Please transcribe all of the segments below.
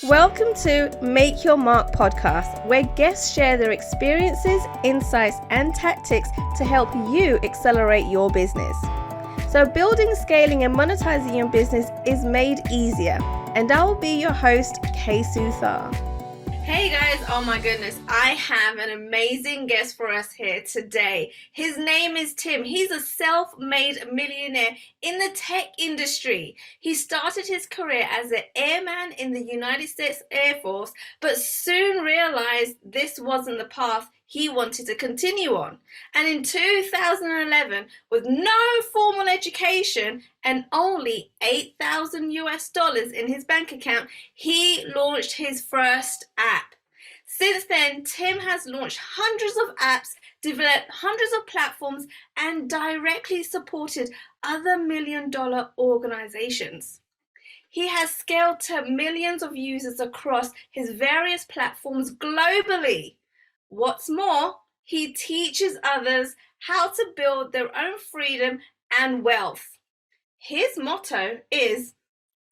Welcome to Make Your Mark podcast, where guests share their experiences, insights, and tactics to help you accelerate your business. So building, scaling, and monetizing your business is made easier. And I will be your host, Kay Suthar. Hey guys, oh my goodness, I have an amazing guest for us here today. His name is Tim. He's a self-made millionaire in the tech industry. He started his career as an airman in the United States Air Force, but soon realized this wasn't the path he wanted to continue on. And in 2011, with no formal education and only $8,000 in his bank account, he launched his first app. Since then, Tim has launched hundreds of apps, developed hundreds of platforms, and directly supported other million-dollar organizations. He has scaled to millions of users across his various platforms globally. What's more, he teaches others how to build their own freedom and wealth. His motto is,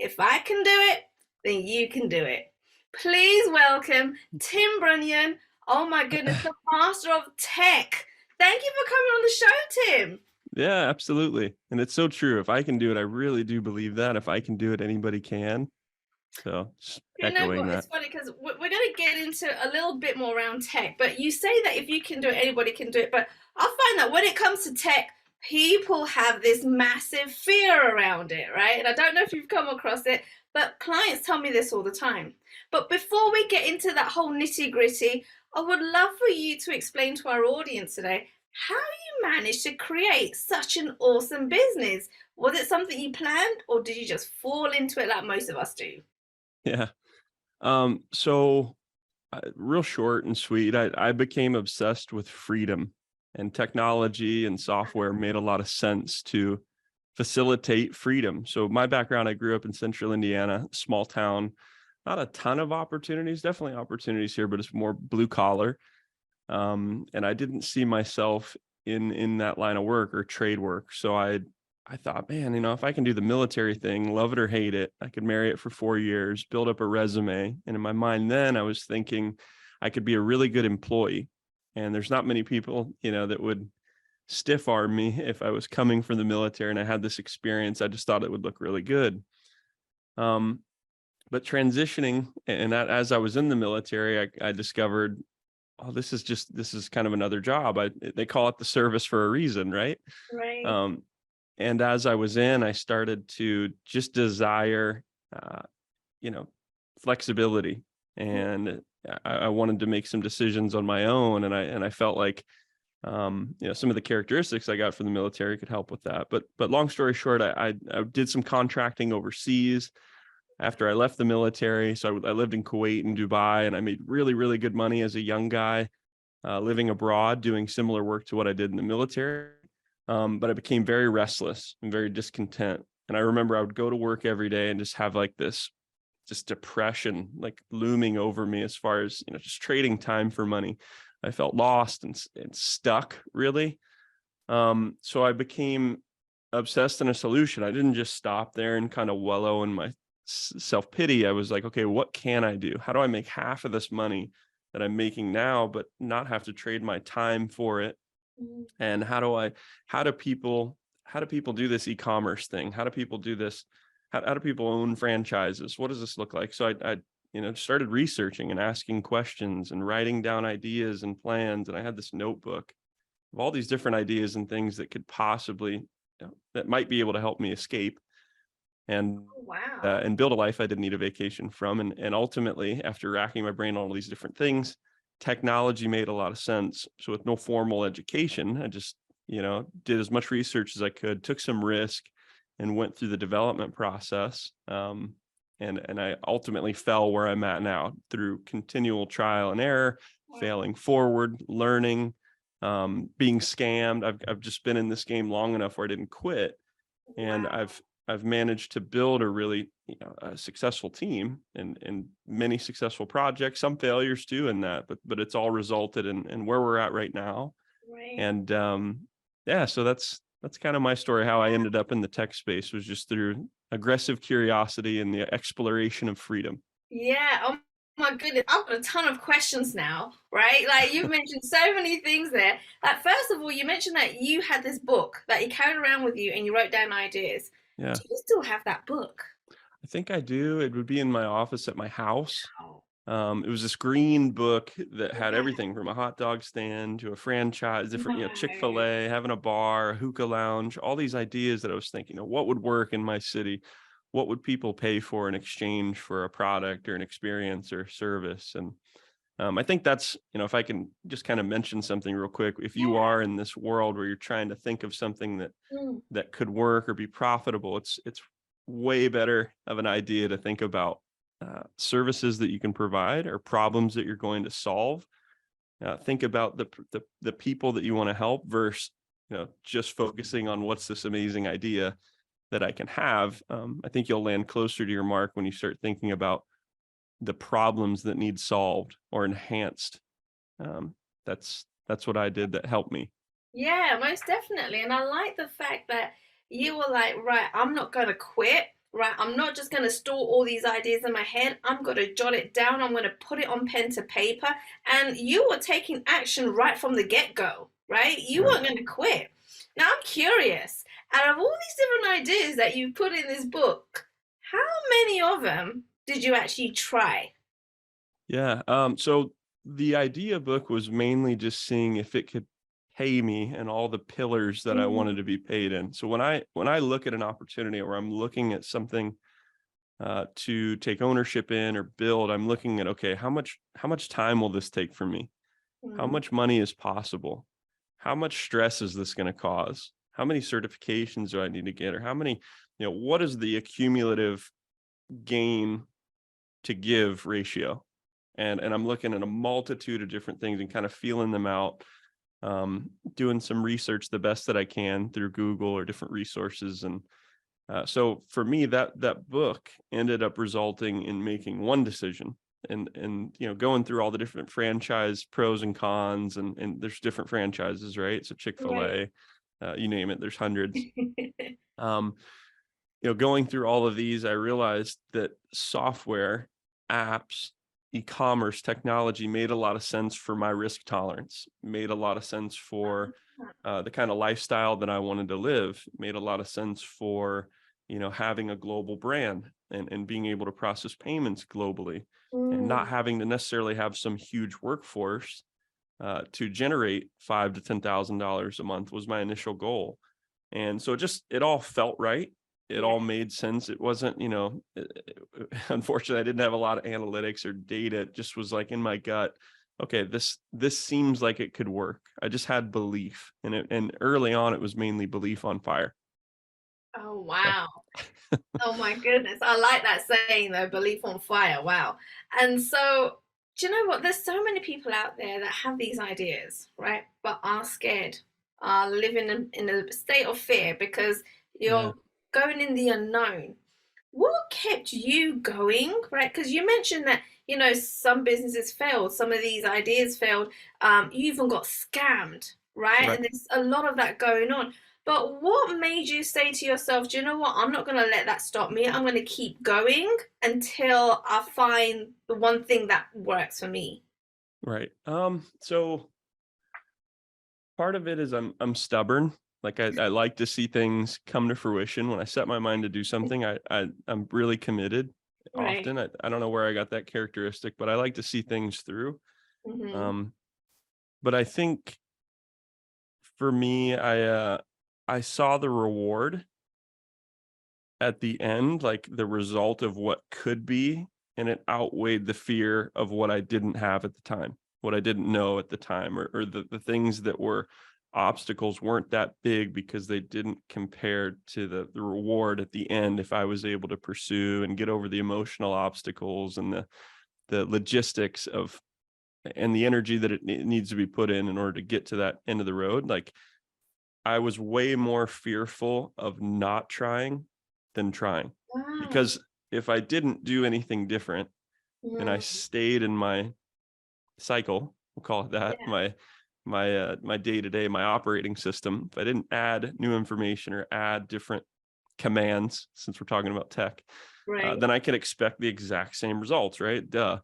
if I can do it, then you can do it. Please welcome Tim Branyan. Oh my goodness, the master of tech. Thank you for coming on the show, Tim. Yeah, absolutely. And it's so true. If I can do it, I really do believe that. If I can do it, anybody can. So just echoing that. It's funny because we're going to get into a little bit more around tech, but you say that if you can do it, anybody can do it. But I find that when it comes to tech, people have this massive fear around it, right? And I don't know if you've come across it, but clients tell me this all the time. But before we get into that whole nitty gritty, I would love for you to explain to our audience today how you managed to create such an awesome business. Was it something you planned, or did you just fall into it like most of us do? Yeah. So real short and sweet, I became obsessed with freedom, and technology and software made a lot of sense to facilitate freedom. So my background, I grew up in central Indiana, small town, not a ton of opportunities, definitely opportunities here, but it's more blue collar. And I didn't see myself in that line of work or trade work. So I thought, man, if I can do the military thing, love it or hate it, I could marry it for 4 years, build up a resume. And in my mind, then I was thinking I could be a really good employee. And there's not many people, that would stiff arm me if I was coming from the military and I had this experience. I just thought it would look really good. But transitioning, and as I was in the military, I discovered, oh, this is kind of another job. They call it the service for a reason, right? Right. And as I was in, I started to just desire, flexibility, and I wanted to make some decisions on my own. And I felt like, some of the characteristics I got from the military could help with that. But long story short, I did some contracting overseas after I left the military. So I lived in Kuwait and Dubai, and I made really, really good money as a young guy, living abroad, doing similar work to what I did in the military. But I became very restless and very discontent. And I remember I would go to work every day and just have like this just depression, like looming over me as far as, just trading time for money. I felt lost and stuck, really. So I became obsessed in a solution. I didn't just stop there and kind of wallow in my self-pity. I was like, okay, what can I do? How do I make half of this money that I'm making now, but not have to trade my time for it? And how do people do this e-commerce thing? How do people do this? How do people own franchises? What does this look like? So I started researching and asking questions and writing down ideas and plans. And I had this notebook of all these different ideas and things that could possibly, that might be able to help me escape and and build a life I didn't need a vacation from. And ultimately, after racking my brain on all these different things, technology made a lot of sense. So with no formal education, I just, did as much research as I could, took some risk, and went through the development process. And I ultimately fell where I'm at now through continual trial and error, failing forward, learning, being scammed. I've just been in this game long enough where I didn't quit. And I've managed to build a really a successful team and many successful projects, some failures too in that, but it's all resulted in where we're at right now. Right. And so that's kind of my story. How I ended up in the tech space was just through aggressive curiosity and the exploration of freedom. Yeah. Oh my goodness. I've got a ton of questions now, right? Like you've mentioned so many things there. Like first of all, you mentioned that you had this book that you carried around with you and you wrote down ideas. Yeah, Do you still have that book? I think I do. It would be in my office at my house. Oh, It was this green book that had wow. everything from a hot dog stand to a franchise, different, No. Chick-fil-A, having a bar, a hookah lounge, all these ideas that I was thinking, what would work in my city? What would people pay for in exchange for a product or an experience or service? And I think that's, if I can just kind of mention something real quick, if you Yeah. are in this world where you're trying to think of something Mm, that could work or be profitable, it's way better of an idea to think about services that you can provide or problems that you're going to solve. Think about the people that you want to help versus just focusing on what's this amazing idea that I can have. I think you'll land closer to your mark when you start thinking about the problems that need solved or enhanced. Um, that's what I did that helped me. yeah, most definitely. And I like the fact that you were like, right, I'm not going to quit. Right, I'm not just going to store all these ideas in my head. I'm going to jot it down. I'm going to put it on pen to paper. And you were taking action right from the get go, right? You Right. weren't going to quit. Now, I'm curious, out of all these different ideas that you put in this book, how many of them did you actually try? Yeah. So the idea book was mainly just seeing if it could pay me and all the pillars that I wanted Mm, to be paid in. So when I look at an opportunity or I'm looking at something to take ownership in or build, I'm looking at, okay, how much time will this take from me? How mm, much money is possible? How much stress is this going to cause? How many certifications do I need to get? Or how many, what is the accumulative gain to give ratio? And I'm looking at a multitude of different things and kind of feeling them out, doing some research the best that I can through Google or different resources. And so for me, that book ended up resulting in making one decision, and going through all the different franchise pros and cons, and there's different franchises, right? So right. Chick-fil-A, you name it, there's hundreds. Um, going through all of these, I realized that software, apps, e-commerce technology made a lot of sense for my risk tolerance, made a lot of sense for the kind of lifestyle that I wanted to live, made a lot of sense for, having a global brand and being able to process payments globally and not Mm, having to necessarily have some huge workforce to generate $5,000 to $10,000 a month was my initial goal. And so it all felt right. It yeah. all made sense. It wasn't, unfortunately, I didn't have a lot of analytics or data. It just was like in my gut, okay, this seems like it could work. I just had belief. And early on it was mainly belief on fire. Oh, So wow. Oh my goodness. I like that saying though, belief on fire. Wow. And so, do you know what? There's so many people out there that have these ideas, right? But are scared, are living in a state of fear because yeah. you're going in the unknown. What kept you going, right? Because you mentioned that, some businesses failed, some of these ideas failed. You even got scammed, right? Right. And there's a lot of that going on. But what made you say to yourself, do you know what? I'm not going to let that stop me. I'm going to keep going until I find the one thing that works for me. Right. So part of it is I'm stubborn. Like I like to see things come to fruition. When I set my mind to do something, I'm really committed Right. often. I don't know where I got that characteristic, but I like to see things through. Mm-hmm. Um, but I think for me, I saw the reward at the end, like the result of what could be, and it outweighed the fear of what I didn't have at the time, what I didn't know at the time, or the things that were obstacles weren't that big because they didn't compare to the reward at the end if I was able to pursue and get over the emotional obstacles and the logistics of and the energy that it needs to be put in order to get to that end of the road. Like I was way more fearful of not trying than trying, Wow. because if I didn't do anything different and I Mm, stayed in my cycle, we'll call it that, yeah. my day to day, my operating system, if I didn't add new information or add different commands, since we're talking about tech, Right. then I can expect the exact same results, right? Duh.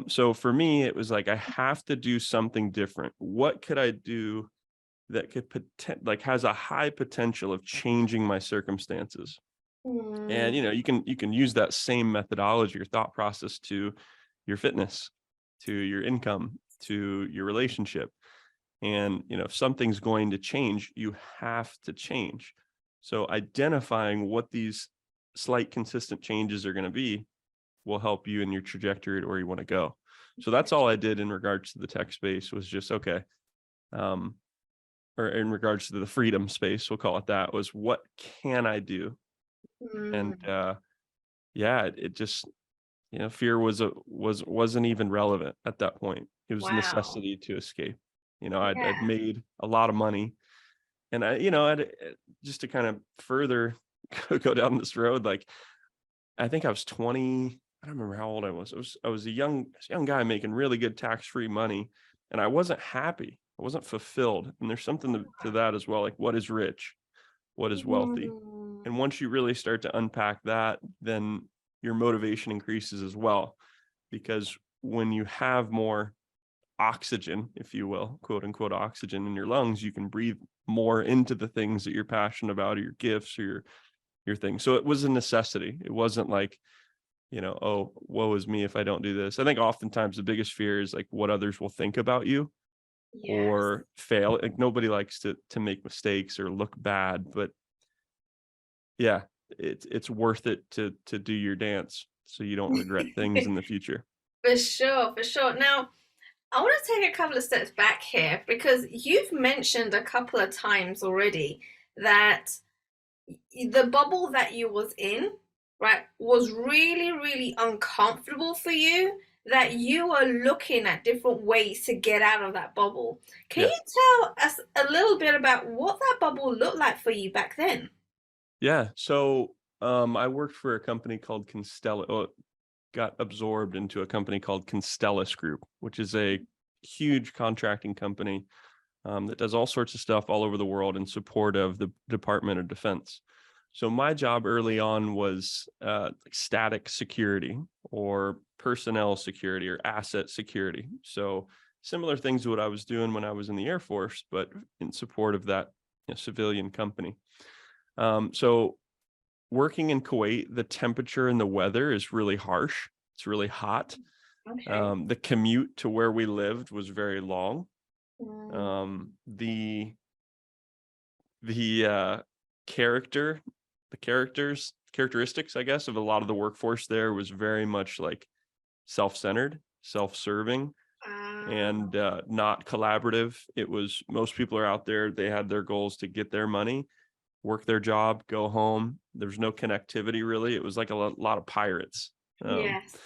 So for me, it was like, I have to do something different. What could I do that could like has a high potential of changing my circumstances? Mm, And you can use that same methodology or thought process to your fitness, to your income, to your relationship. And if something's going to change, you have to change. So identifying what these slight consistent changes are going to be will help you in your trajectory to where you want to go. So that's all I did in regards to the tech space, was just, okay, or in regards to the freedom space, we'll call it that, was what can I do? And mm, yeah, it just, fear wasn't even relevant at that point. It was wow. necessity to escape. I'd Yeah. made a lot of money, and just to kind of further go down this road, like, I think I was 20. I don't remember how old I was. I was a young guy making really good tax-free money, and I wasn't happy. I wasn't fulfilled. And there's something to that as well. Like, what is rich? What is wealthy? Mm, And once you really start to unpack that, then your motivation increases as well. Because when you have more oxygen, if you will, quote unquote, oxygen in your lungs, you can breathe more into the things that you're passionate about, or your gifts, or your things. So it was a necessity. It wasn't like, oh, woe is me if I don't do this. I think oftentimes the biggest fear is like what others will think about you yes. or fail. Like, nobody likes to make mistakes or look bad, but yeah, it's worth it to do your dance so you don't regret things in the future. For sure, for sure. Now, I want to take a couple of steps back here because you've mentioned a couple of times already that the bubble that you was in, right, was really, really uncomfortable for you, that you were looking at different ways to get out of that bubble. Can you Yes. tell us a little bit about what that bubble looked like for you back then? Yeah. So I worked for a company called Constella. Got absorbed into a company called Constellus Group, which is a huge contracting company that does all sorts of stuff all over the world in support of the Department of Defense. So my job early on was like static security or personnel security or asset security. So similar things to what I was doing when I was in the Air Force, but in support of that civilian company. So working in Kuwait, the temperature and the weather is really harsh. It's really hot. Okay. The commute to where we lived was very long. Mm, The character, the characteristics, I guess, of a lot of the workforce there was very much like self-centered, self-serving, uh, and not collaborative. It was, most people are out there, they had their goals to get their money, work their job, go home. There's no connectivity really. It was like a lot of pirates. Um, yes.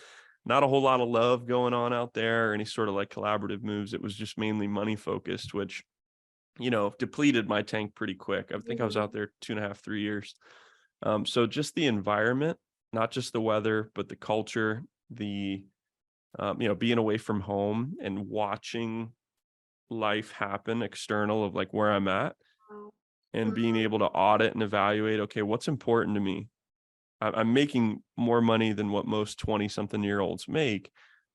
Not a whole lot of love going on out there, or any sort of like collaborative moves. It was just mainly money focused, which depleted my tank pretty quick. I think I was out Mm, there 2.5, 3 years. So just the environment, not just the weather, but the culture, the being away from home and watching life happen external of like where I'm at, and being able to audit and evaluate, okay, what's important to me? I'm making more money than what most 20 something year olds make,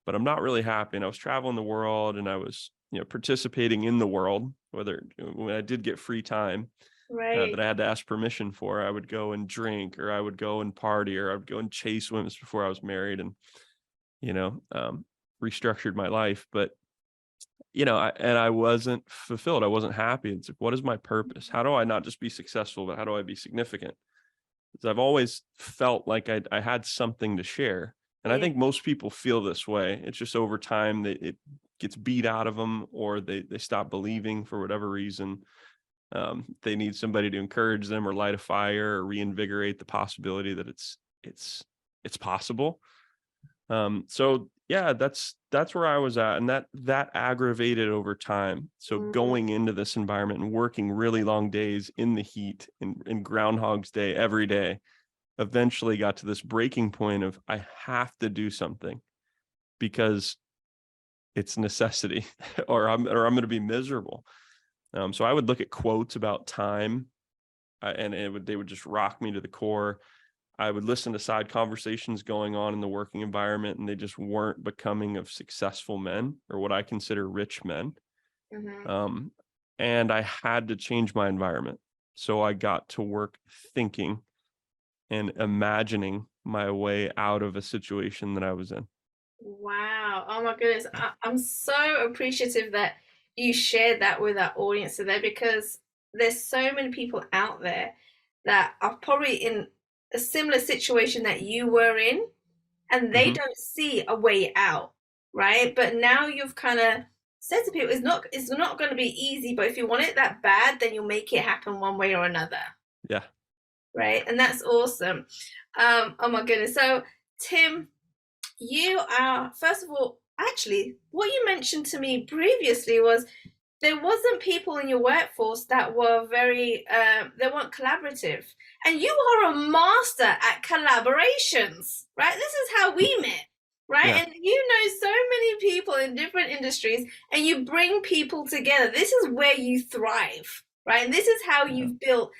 but I'm not really happy. And I was traveling the world, and I was, participating in the world, whether when I did get free time that right. I had to ask permission for, I would go and drink, or I would go and party, or I would go and chase swims before I was married, and, you know, um, restructured my life. But, I wasn't fulfilled. I wasn't happy. It's like, what is my purpose? How do I not just be successful, but how do I be significant? Because I've always felt like I had something to share. And I Yeah. think most people feel this way. It's just over time that it gets beat out of them, or they stop believing for whatever reason. They need somebody to encourage them or light a fire or reinvigorate the possibility that it's possible. So yeah, that's where I was at, and that aggravated over time. So Mm, going into this environment and working really long days in the heat, in Groundhog's Day every day, eventually got to this breaking point of, I have to do something because it's necessity, or I'm going to be miserable. So I would look at quotes about time, and they would just rock me to the core. I would listen to side conversations going on in the working environment, and they just weren't becoming of successful men, or what I consider rich men. Mm-hmm. And I had to change my environment. So I got to work thinking and imagining my way out of a situation that I was in. Wow. Oh my goodness. I'm so appreciative that you shared that with our audience today, because there's so many people out there that are probably in a similar situation that you were in, and they Hmm. don't see a way out, right? But now you've kind of said to people, it's not going to be easy, but if you want it that bad, then you'll make it happen one way or another, Yeah. right? And that's awesome. Oh my goodness. So, Tim, you are, first of all, actually, what you mentioned to me previously was there wasn't people in your workforce that were very they weren't collaborative, and you are a master at collaborations, right? This is how we met, right? Yeah. And you know so many people in different industries, and you bring people together. This is where you thrive, right? And this is how Yeah. you've built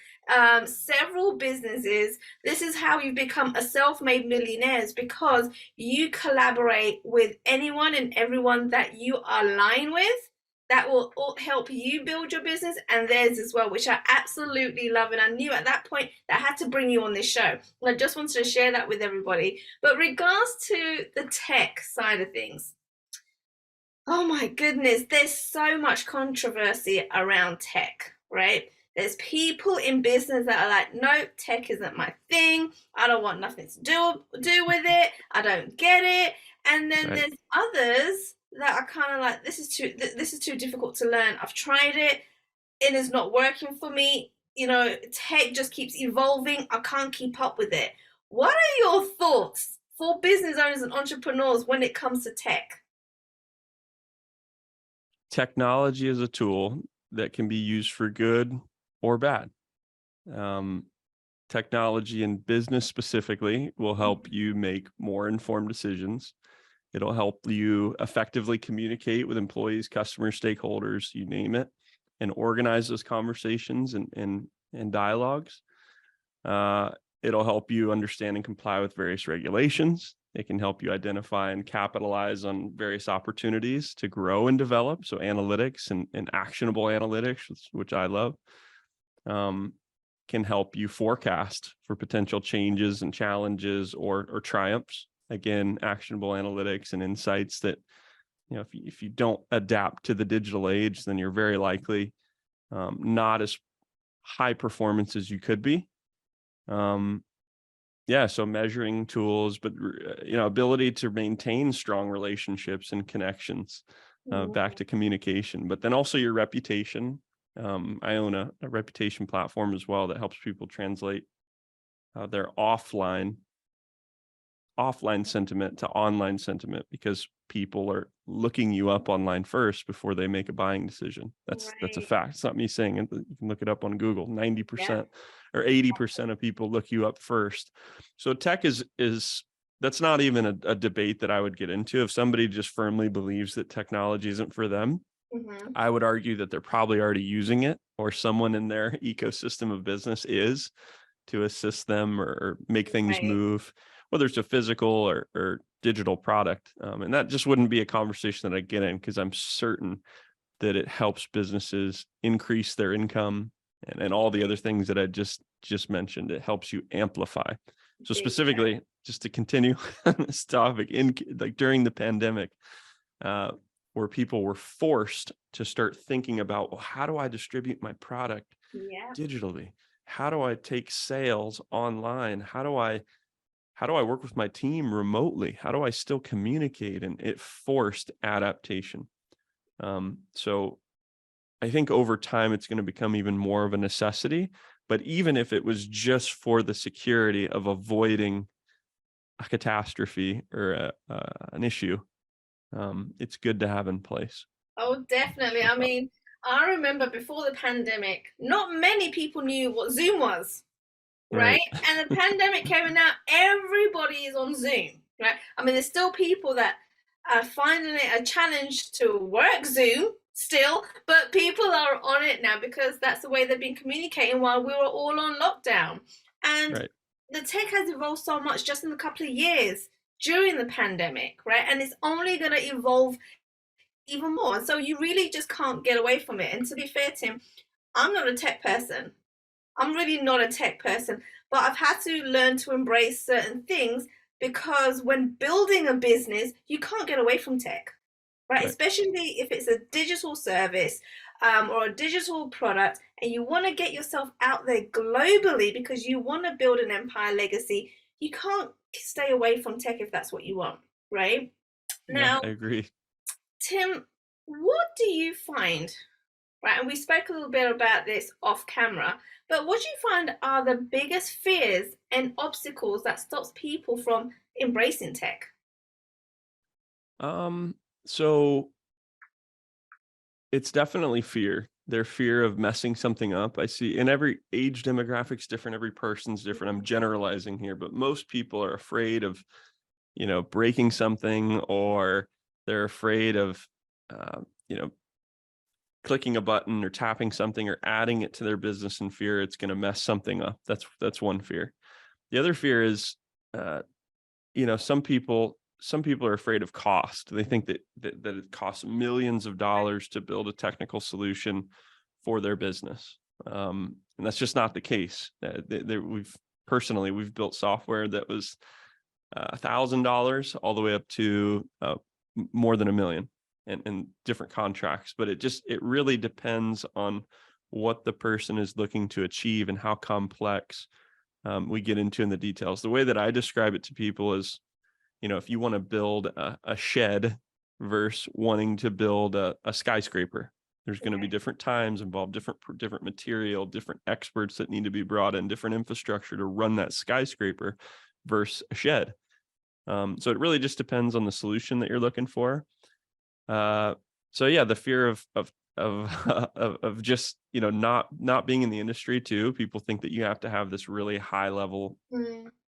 several businesses. This is how you've become a self-made millionaire, because you collaborate with anyone and everyone that you align with, that will help you build your business and theirs as well, which I absolutely love. And I knew at that point that I had to bring you on this show. And I just wanted to share that with everybody. But regards to the tech side of things, oh my goodness, there's so much controversy around tech, right? There's people in business that are like, no, tech isn't my thing. I don't want nothing to do with it. I don't get it. And then Right. there's others that are kind of like, this is too difficult to learn. I've tried it, it is not working for me. You know, tech just keeps evolving. I can't keep up with it. What are your thoughts for business owners and entrepreneurs when it comes to tech? Technology is a tool that can be used for good or bad. Um, Technology in business specifically will help you make more informed decisions. It'll help you effectively communicate with employees, customers, stakeholders, you name it, and organize those conversations and dialogues. Uh, it'll help you understand and comply with various regulations. It can help you identify and capitalize on various opportunities to grow and develop. So analytics and actionable analytics, which I love, um, can help you forecast for potential changes and challenges or triumphs. Again, actionable analytics and insights that, if you don't adapt to the digital age, then you're very likely not as high performance as you could be. Yeah, so measuring tools, but ability to maintain strong relationships and connections, back to communication, but then also your reputation. I own a reputation platform as well that helps people translate their offline sentiment to online sentiment, because people are looking you up online first before they make a buying decision. That's a Right. fact. It's not me saying it. You can look it up on Google. Yeah. 90% or 80% of people look you up first. So tech is that's not even a debate that I would get into. If somebody just firmly believes that technology isn't for them, Hmm. I would argue that they're probably already using it, or someone in their ecosystem of business is, to assist them or make things Right. move, whether it's a physical or digital product. And that just wouldn't be a conversation that I get in, because I'm certain that it helps businesses increase their income and all the other things that I just mentioned. It helps you amplify. So Big specifically, just to continue on this topic, like during the pandemic, uh, where people were forced to start thinking about, well, how do I distribute my product yeah. digitally? How do I take sales online? How do I work with my team remotely? How do I still communicate? And it forced adaptation. So I think over time it's going to become even more of a necessity. But even if it was just for the security of avoiding a catastrophe or an issue, it's good to have in place. Oh, definitely. I mean, I remember before the pandemic, not many people knew what Zoom was, right? Right. And the pandemic came, and now everybody is on Zoom, right? I mean, there's still people that are finding it a challenge to work Zoom still, but people are on it now because that's the way they've been communicating while we were all on lockdown. And Right. the tech has evolved so much just in a couple of years during the pandemic, right? And it's only going to evolve even more. So you really just can't get away from it. And to be fair, Tim, I'm not a tech person. I'm really not a tech person, but I've had to learn to embrace certain things because when building a business, you can't get away from tech, right? Right. Especially if it's a digital service or a digital product and you want to get yourself out there globally because you want to build an empire legacy, you can't stay away from tech if that's what you want, right? Yeah, Now, I agree. Tim, what do you find, right? And we spoke a little bit about this off camera, but what do you find are the biggest fears and obstacles that stops people from embracing tech? So it's definitely fear. Their fear of messing something up. I see in every age demographic's different, every person's different. I'm generalizing here, but most people are afraid of, breaking something, or they're afraid of, uh, you know, clicking a button or tapping something or adding it to their business in fear it's going to mess something up. That's one fear. The other fear is, uh, some people are afraid of cost. They think that it costs millions of dollars to build a technical solution for their business, and that's just not the case. We've built software that was $1,000 all the way up to more than $1 million, and different contracts. But it really depends on what the person is looking to achieve and how complex we get into in the details. The way that I describe it to people is, if you want to build a shed versus wanting to build a skyscraper, there's going to be different times involved, different material, different experts that need to be brought in, different infrastructure to run that skyscraper versus a shed. So it really just depends on the solution that you're looking for. So yeah, the fear of just, not being in the industry too. People think that you have to have this really high level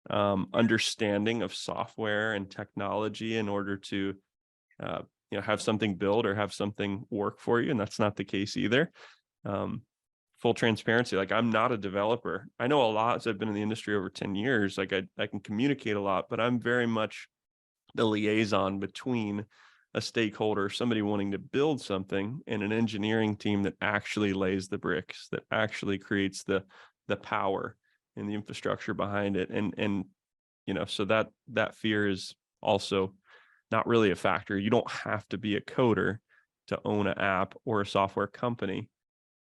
Mm, understanding of software and technology in order to have something built or have something work for you, and that's not the case either. Full transparency, like, I'm not a developer. I know a lot, so I've been in the industry over 10 years. Like, I can communicate a lot, but I'm very much the liaison between a stakeholder, somebody wanting to build something, and an engineering team that actually lays the bricks, that actually creates the power and the infrastructure behind it. And so that fear is also not really a factor. You don't have to be a coder to own an app or a software company,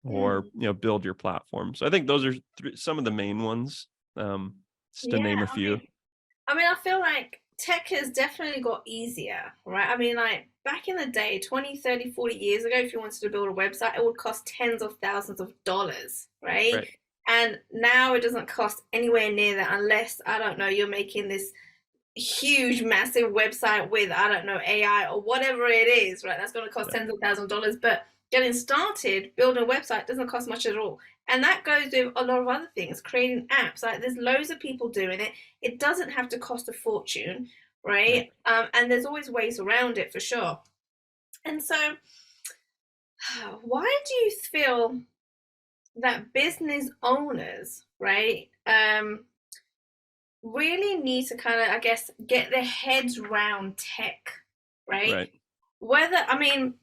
or mm. build your platform. So I think those are some of the main ones, just to Yeah, name a I few. mean, I feel like tech has definitely got easier, right? I mean, like back in the day, 20, 30, 40 years ago, if you wanted to build a website, it would cost tens of thousands of dollars, right? Right. And now it doesn't cost anywhere near that unless, I don't know, you're making this huge, massive website with, I don't know, AI or whatever it is, right? That's going to cost Yeah. tens of thousands of dollars. But getting started, building a website doesn't cost much at all. And that goes with a lot of other things, creating apps. Like there's loads of people doing it. It doesn't have to cost a fortune, Right. right? And there's always ways around it for sure. And so, why do you feel that business owners, right, really need to kind of, I guess, get their heads around tech, right? Right. Whether, I mean,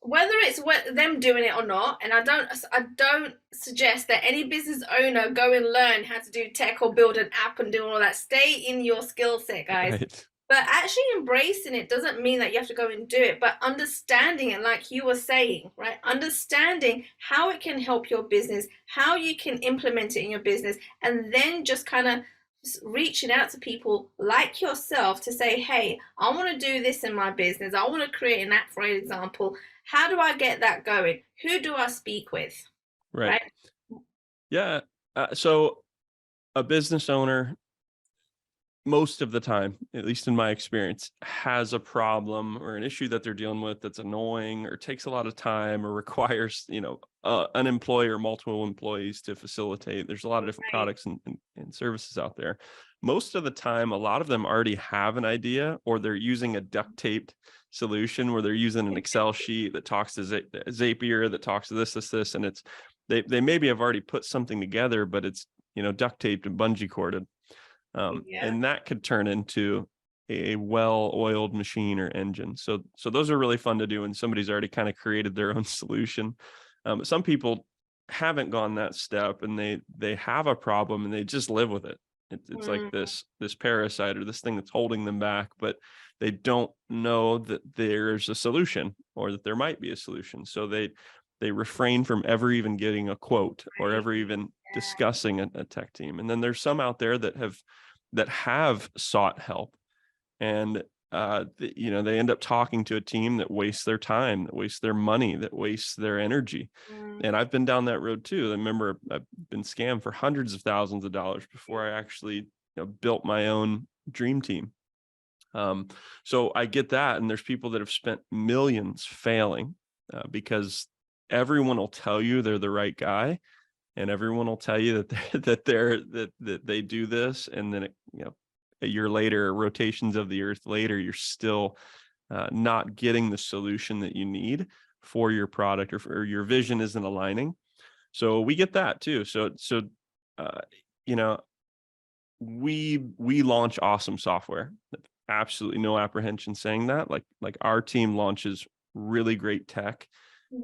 whether it's them doing it or not, and I don't suggest that any business owner go and learn how to do tech or build an app and do all that. Stay in your skill set, guys. Right. But actually embracing it doesn't mean that you have to go and do it, but understanding it, like you were saying, right? Understanding how it can help your business, how you can implement it in your business, and then just kind of reaching out to people like yourself to say, hey, I want to do this in my business. I want to create an app, for example. How do I get that going? Who do I speak with? Right. Right? Yeah. So a business owner, most of the time, at least in my experience, has a problem or an issue that they're dealing with that's annoying or takes a lot of time or requires, an employee or multiple employees to facilitate. There's a lot of different Right. products and services out there. Most of the time, a lot of them already have an idea, or they're using a duct taped solution where they're using an Excel sheet that talks to Zapier, that talks to this, and they maybe have already put something together, but it's, duct taped and bungee corded. Yeah. And that could turn into a well-oiled machine or engine. So those are really fun to do when somebody's already kind of created their own solution. Some people haven't gone that step, and they have a problem and they just live with it. It's like this parasite or this thing that's holding them back, but they don't know that there's a solution or that there might be a solution. So they refrain from ever even getting a quote or Right. ever even discussing a tech team. And then there's some out there that have sought help, and they end up talking to a team that wastes their time, that wastes their money, that wastes their energy. And I've been down that road too. I remember I've been scammed for hundreds of thousands of dollars before I actually built my own dream team. So I get that, and there's people that have spent millions failing because everyone will tell you they're the right guy, and everyone will tell you that they do this, and then a year later, rotations of the earth later, you're still not getting the solution that you need for your product, or your vision isn't aligning. So we get that too. So uh, you know we launch awesome software. Absolutely no apprehension saying that. Like our team launches really great tech,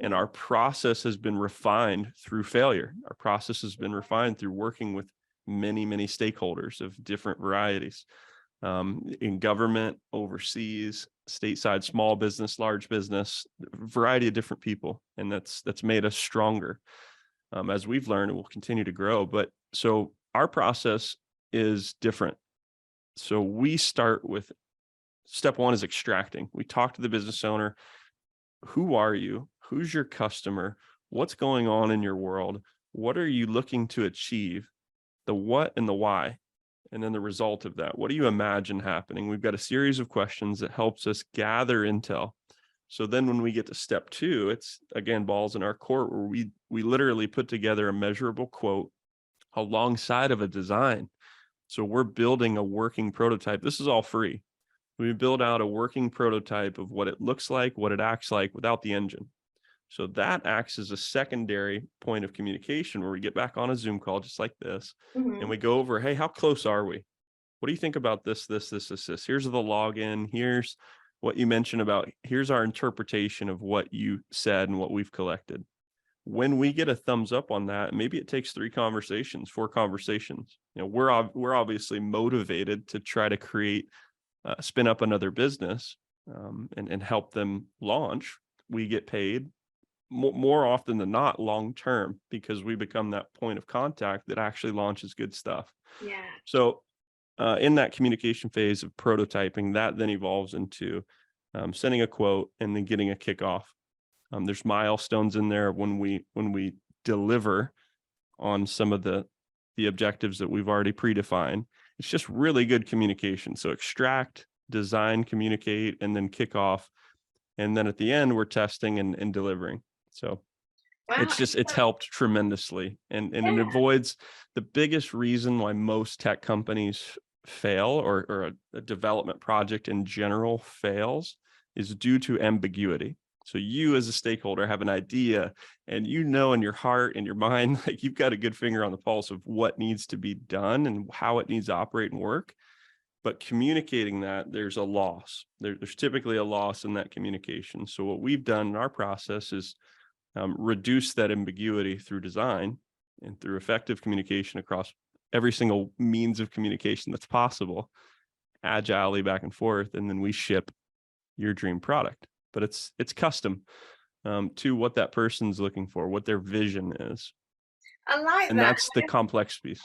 and our process has been refined through failure. Our process has been refined through working with many stakeholders of different varieties, in government, overseas, stateside, small business, large business, variety of different people. And that's made us stronger, as we've learned, and will continue to grow. But so our process is different. So we start with step one is extracting. We talk to the business owner. Who are you? Who's your customer? What's going on in your world? What are you looking to achieve? The what and the why, and then the result of that. What do you imagine happening? We've got a series of questions that helps us gather intel. So then when we get to step two, it's again balls in our court, where we literally put together a measurable quote alongside of a design. So we're building a working prototype. This is all free. We build out a working prototype of what it looks like, what it acts like without the engine. So that acts as a secondary point of communication, where we get back on a Zoom call just like this, and we go over, hey, how close are we? What do you think about this? Here's the login. Here's what you mentioned about, here's our interpretation of what you said and what we've collected. When we get a thumbs up on that, maybe it takes 4 conversations. We're obviously motivated to try to create, spin up another business, and help them launch. We get paid more often than not long term, because we become that point of contact that actually launches good stuff. Yeah. So in that communication phase of prototyping, that then evolves into sending a quote and then getting a kickoff. There's milestones in there when we deliver on some of the objectives that we've already predefined. It's just really good communication. So extract, design, communicate, and then kick off. And then at the end, we're testing and delivering. So Wow. it's helped tremendously. And it avoids the biggest reason why most tech companies fail, or a development project in general fails, is due to ambiguity. So you as a stakeholder have an idea, and in your heart and your mind, like you've got a good finger on the pulse of what needs to be done and how it needs to operate and work. But communicating that, there's a loss. There's typically a loss in that communication. So what we've done in our process is reduce that ambiguity through design and through effective communication across every single means of communication that's possible, agilely back and forth, and then we ship your dream product. But it's custom to what that person's looking for, what their vision is. I like and that. that's the complex piece.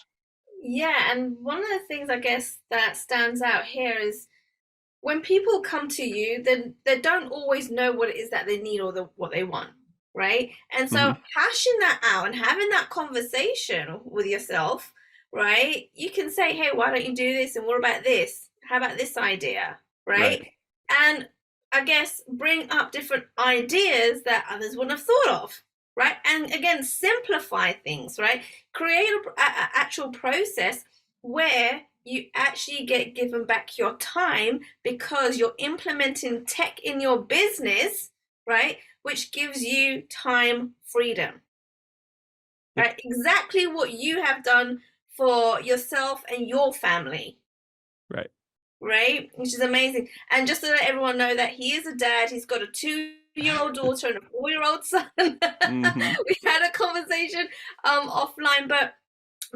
Yeah, and one of the things I guess that stands out here is when people come to you, then they don't always know what it is that they need or what they want, right? And so hashing that out and having that conversation with yourself, right? You can say, hey, why don't you do this? And what about this? How about this idea, right? And I guess bring up different ideas that others wouldn't have thought of, right? And again, simplify things, right? Create a actual process where you actually get given back your time because you're implementing tech in your business, right? Which gives you time freedom, right? Exactly what you have done for yourself and your family. Right. Right? Which is amazing. And just to let everyone know that he is a dad, he's got a 2-year-old daughter and a 4-year-old son. Mm-hmm. We had a conversation offline, but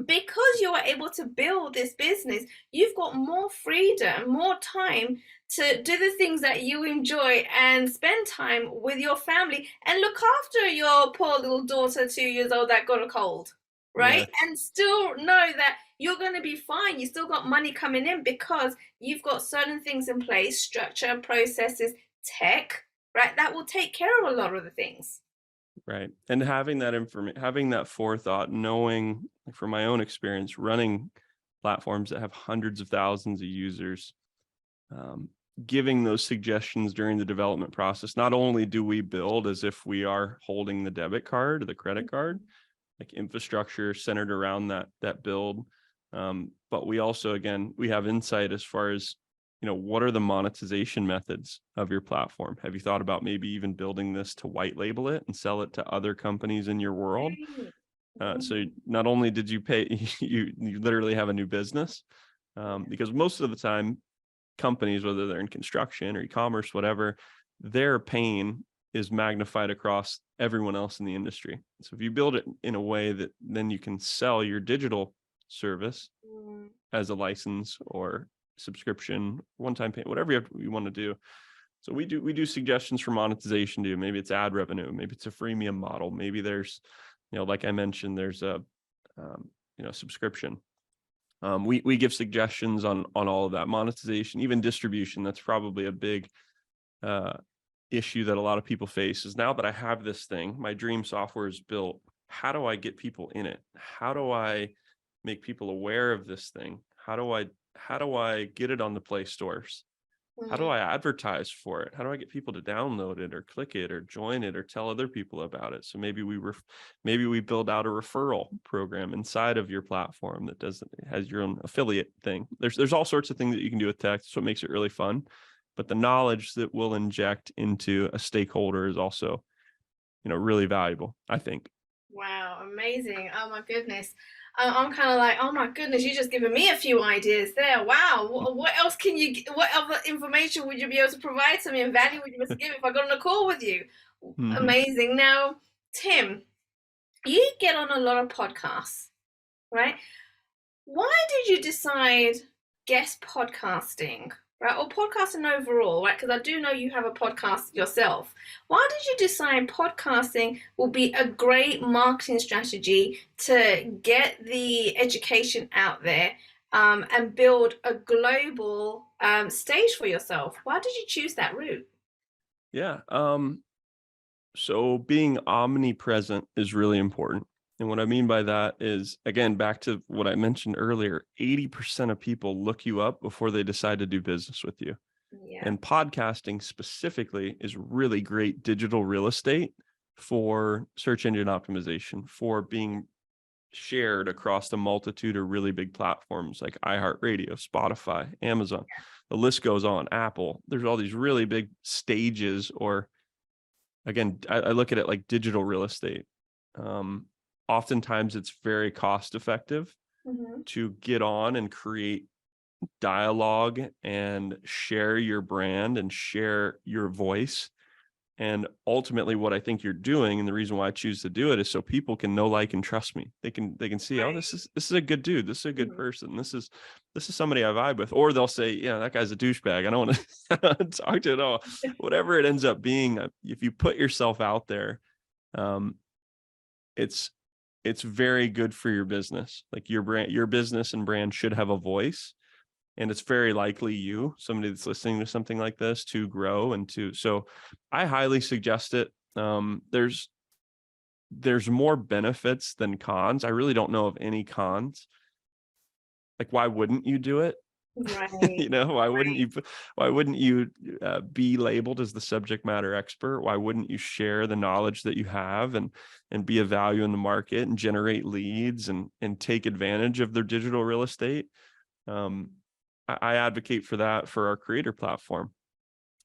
because you are able to build this business, you've got more freedom, more time to do the things that you enjoy and spend time with your family and look after your poor little daughter, 2 years old, that got a cold, Yeah. right? And still know that you're going to be fine. You still got money coming in because you've got certain things in place, structure, processes, tech, right? That will take care of a lot of the things. Right. And having that information, having that forethought, knowing from my own experience, running platforms that have hundreds of thousands of users, um, giving those suggestions during the development process. Not only do we build as if we are holding the debit card or the credit card, like infrastructure centered around that build, but we also, again, we have insight as far as, what are the monetization methods of your platform? Have you thought about maybe even building this to white label it and sell it to other companies in your world? So not only did you pay, you literally have a new business, because most of the time companies, whether they're in construction or e-commerce, whatever, their pain is magnified across everyone else in the industry. So if you build it in a way that then you can sell your digital service as a license or subscription, one-time payment, whatever you want to do. So we do suggestions for monetization too. Maybe it's ad revenue, maybe it's a freemium model, maybe there's, like I mentioned, there's a subscription. We give suggestions on all of that, monetization, even distribution. That's probably a big issue that a lot of people face, is now that I have this thing, my dream software is built, how do I get people in it? How do I make people aware of this thing? How do I get it on the Play stores? How do I advertise for it? How do I get people to download it or click it or join it or tell other people about it? So maybe we build out a referral program inside of your platform that has your own affiliate thing. There's all sorts of things that you can do with tech. That's what makes it really fun. But the knowledge that we'll inject into a stakeholder is also, really valuable, I think. Wow, amazing. Oh my goodness. I'm kind of like, oh my goodness, you just given me a few ideas there. Wow. What else what other information would you be able to provide to me, and value would you be able to give if I got on a call with you? Mm-hmm. Amazing. Now, Tim, you get on a lot of podcasts, right? Why did you decide guest podcasting, right? Or podcasting overall, right? Because I do know you have a podcast yourself. Why did you decide podcasting will be a great marketing strategy to get the education out there, and build a global stage for yourself? Why did you choose that route? Yeah. So being omnipresent is really important. And what I mean by that is, again, back to what I mentioned earlier, 80% of people look you up before they decide to do business with you. Yeah. And podcasting specifically is really great digital real estate for search engine optimization, for being shared across a multitude of really big platforms like iHeartRadio, Spotify, Amazon. The list goes on, Apple. There's all these really big stages, or again, I look at it like digital real estate. Oftentimes it's very cost effective to get on and create dialogue and share your brand and share your voice. And ultimately what I think you're doing, and the reason why I choose to do it, is so people can know, like, and trust me. They can see, oh, this is a good dude. This is a good person. This is somebody I vibe with. Or they'll say, yeah, that guy's a douchebag. I don't want to talk to it all. Whatever it ends up being, if you put yourself out there, it's very good for your business. Like your brand, your business and brand should have a voice. And it's very likely somebody that's listening to something like this, to grow and so I highly suggest it. There's more benefits than cons. I really don't know of any cons. Like, why wouldn't you do it? Right. Why wouldn't you be labeled as the subject matter expert? Why wouldn't you share the knowledge that you have and be of value in the market and generate leads and take advantage of their digital real estate? I advocate for that for our creator platform.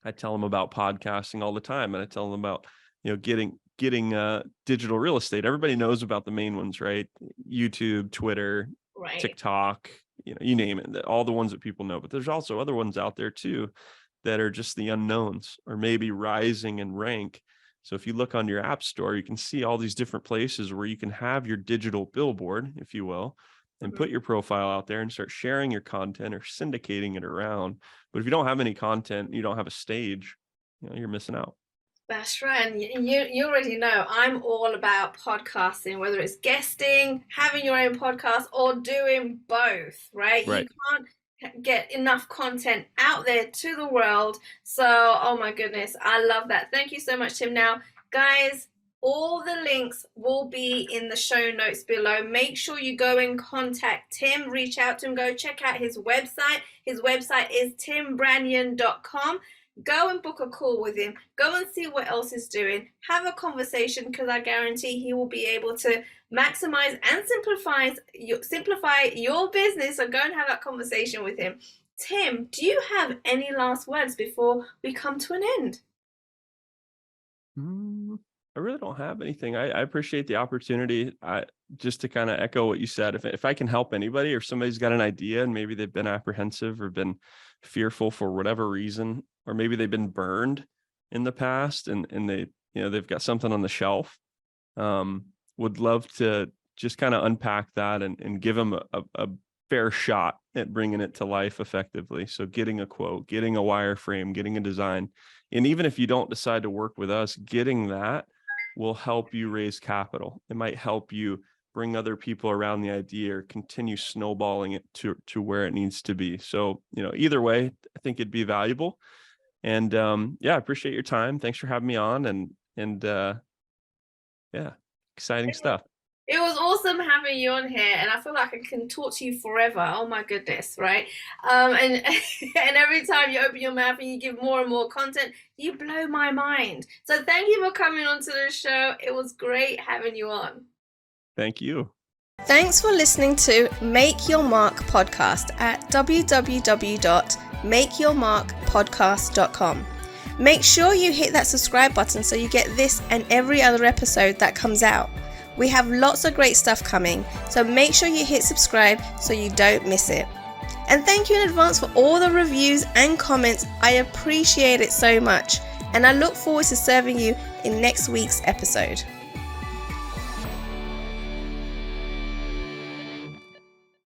I tell them about podcasting all the time, and I tell them about, getting digital real estate. Everybody knows about the main ones, right? YouTube, Twitter, Right. TikTok, you name it, all the ones that people know. But there's also other ones out there too that are just the unknowns, or maybe rising in rank. So if you look on your app store, you can see all these different places where you can have your digital billboard, if you will, and put your profile out there and start sharing your content or syndicating it around. But if you don't have any content, you don't have a stage, you're missing out. That's right. And you already know I'm all about podcasting, whether it's guesting, having your own podcast, or doing both, right? Right. You can't get enough content out there to the world. So, oh my goodness, I love that. Thank you so much, Tim. Now, guys, all the links will be in the show notes below. Make sure you go and contact Tim, reach out to him, go check out his website. His website is timbranyan.com. Go and book a call with him. Go and see what else he's doing. Have a conversation, because I guarantee he will be able to maximize and simplify your business. So go and have that conversation with him. Tim, do you have any last words before we come to an end? I really don't have anything. I appreciate the opportunity. Just to kind of echo what you said, if I can help anybody, or somebody's got an idea and maybe they've been apprehensive or been fearful for whatever reason, or maybe they've been burned in the past and they, they've got something on the shelf, would love to just kind of unpack that and give them a fair shot at bringing it to life effectively. So getting a quote, getting a wireframe, getting a design. And even if you don't decide to work with us, getting that will help you raise capital. It might help you bring other people around the idea, or continue snowballing it to where it needs to be. So, either way, I think it'd be valuable. And I appreciate your time. Thanks for having me on, and exciting stuff. It was awesome having you on here, and I feel like I can talk to you forever. Oh my goodness, right? And every time you open your mouth and you give more and more content, you blow my mind. So thank you for coming onto the show. It was great having you on. Thank you. Thanks for listening to Make Your Mark podcast at www.makeyourmarkpodcast.com. Make sure you hit that subscribe button so you get this and every other episode that comes out. We have lots of great stuff coming, so make sure you hit subscribe so you don't miss it. And thank you in advance for all the reviews and comments. I appreciate it so much, and I look forward to serving you in next week's episode.